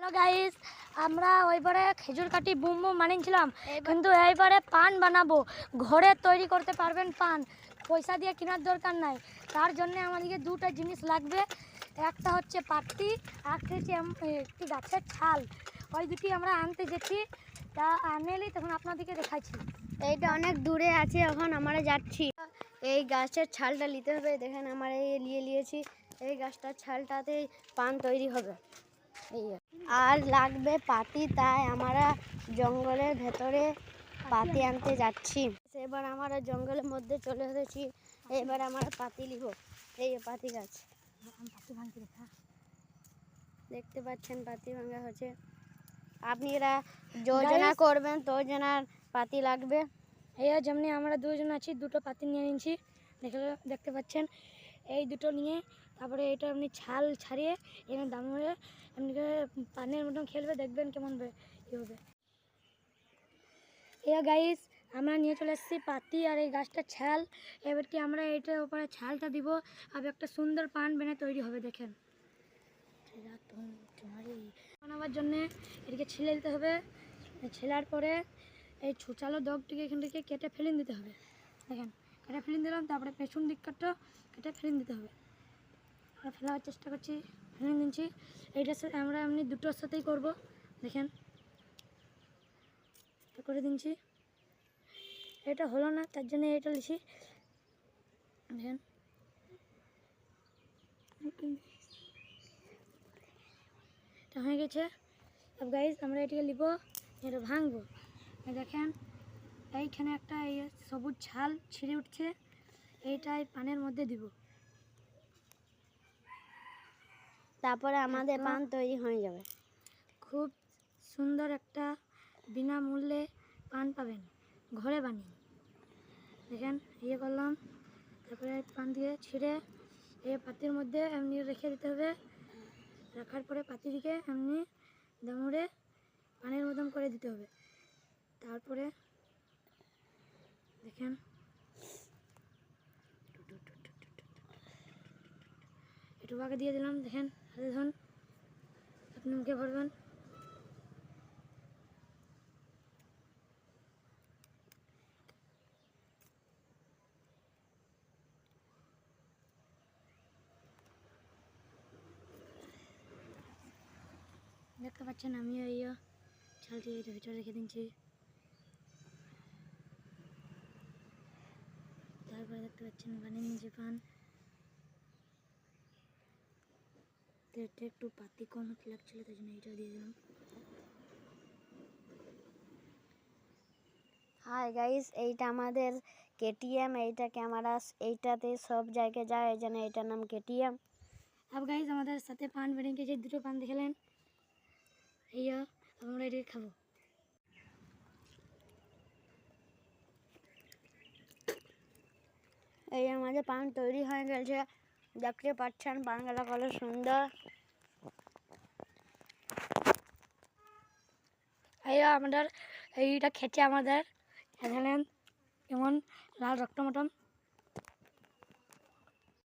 Hello guys, আমরা ওইবারে খেজুর কাটি বুম বুম বানিয়েছিলাম, কিন্তু এইবারে পান বানাবো। ঘরে তৈরি করতে পারবেন পান, পয়সা দিয়ে কেনার দরকার নাই। তার জন্য আমাদেরকে দুটো জিনিস লাগবে, একটা হচ্ছে পাতি আর হচ্ছে একটি গাছের ছাল। ওই দুটি আমরা আনতে যেছি, তা আনেলি তখন আপনাদেরকে দেখাচ্ছি। এইটা অনেক দূরে আছে, এখন আমরা যাচ্ছি। এই গাছের ছালটা নিতে হবে। দেখেন আমরা এই নিয়েছি, এই গাছটার ছালটাতেই পান তৈরি হবে। এই আর লাগবে পাতি, তাই আমরা জঙ্গলের ভেতরে পাতি আনতে যাচ্ছি। এবার আমরা জঙ্গলের মধ্যে চলে এসেছি। এবার আমরা পাতি নিব। এই পাতি গাছ পাতি ভাঙতে দেখা দেখতে পাচ্ছেন, পাতি ভাঙা হচ্ছে। আপনারা যোজনা করবেন, তো যোজনার পাতি লাগবে। এই যেমনি আমরা দুজন আছি, দুটো পাতি নিয়ে নিয়েছি, দেখতে পাচ্ছেন। এই দুটো নিয়ে তারপরে এটা এমনি ছাল ছাড়িয়ে এমনি দামড়ে এমনি পানের মতন খেলবে, দেখবেন কেমন ই হবে। গাইস, আমরা নিয়ে চলে এসেছি পাতি আর এই গাছটার ছাল। এবার কি আমরা এইটার উপরে ছালটা দিব, আর একটা সুন্দর পান বেনে তৈরি হবে। দেখেন, বানাবার জন্যে এটাকে ছিলে দিতে হবে। ছেলার পরে এই ছুচালো দগটিকে এখান থেকে কেটে ফেলে দিতে হবে। দেখেন, কেটে ফেলে দিলাম, তারপরে পেছন দিকটা কেটে ফেলে দিতে হবে। আমরা ফেলার চেষ্টা করছি, ফেলে দিচ্ছি। এইটার সাথে আমরা এমনি দুটোর সাথেই করব। দেখেন, করে দিচ্ছি। এটা হলো না, তার জন্য এটা লিখি। দেখেন, এটা হয়ে গেছে। সব গাইজ, আমরা এটাকে নিব, এটা ভাঙবো। দেখেন, এইখানে একটা এই সবুজ ছাল ছিঁড়ে উঠছে, এইটাই পানের মধ্যে দিব। তারপরে আমাদের পান তৈরি হয়ে যাবে। খুব সুন্দর একটা বিনামূল্যে পান পাবেন, ঘরে বানিয়ে। দেখেন, করলাম। তারপরে পান দিয়ে ছিঁড়ে এই পাতির মধ্যে এমনি রেখে দিতে হবে। রাখার পরে পাতি দিকে এমনি দামড়ে পানের মতন করে দিতে হবে। তারপরে দেখেন, একটু আগে দিয়ে দিলাম। দেখেন, হাতে ধন, আপনি মুখে ভরবেন। দেখতে পাচ্ছেন, আমিও এই ছালটি এটা ভিতরে রেখে দিচ্ছি। তারপরে দেখতে পাচ্ছেন বানিয়ে নিয়েছি পান। এটা একটু পাতি কম হতে লাগছিল, তাই জন্য এটা দিয়ে দিলাম। হাই গাইস, এইটা আমাদের কেটিএম। এইটা ক্যামেরা, এইটাতে সব জায়গায় যায়, এই জন্য এইটার নাম কেটিএম। अब गाइस, আমাদের সাথে পান বেরিয়ে গেছে, দুটো পান দেখলেন। আমরা এটাকে খাবো। এই আমাদের পান তৈরি হয়ে গেছে, দেখতে পাচ্ছেন পানগুলো কত সুন্দর। আমাদের এইটা খেতে আমাদের দেখলেন কেমন লাল রক্ত মতন।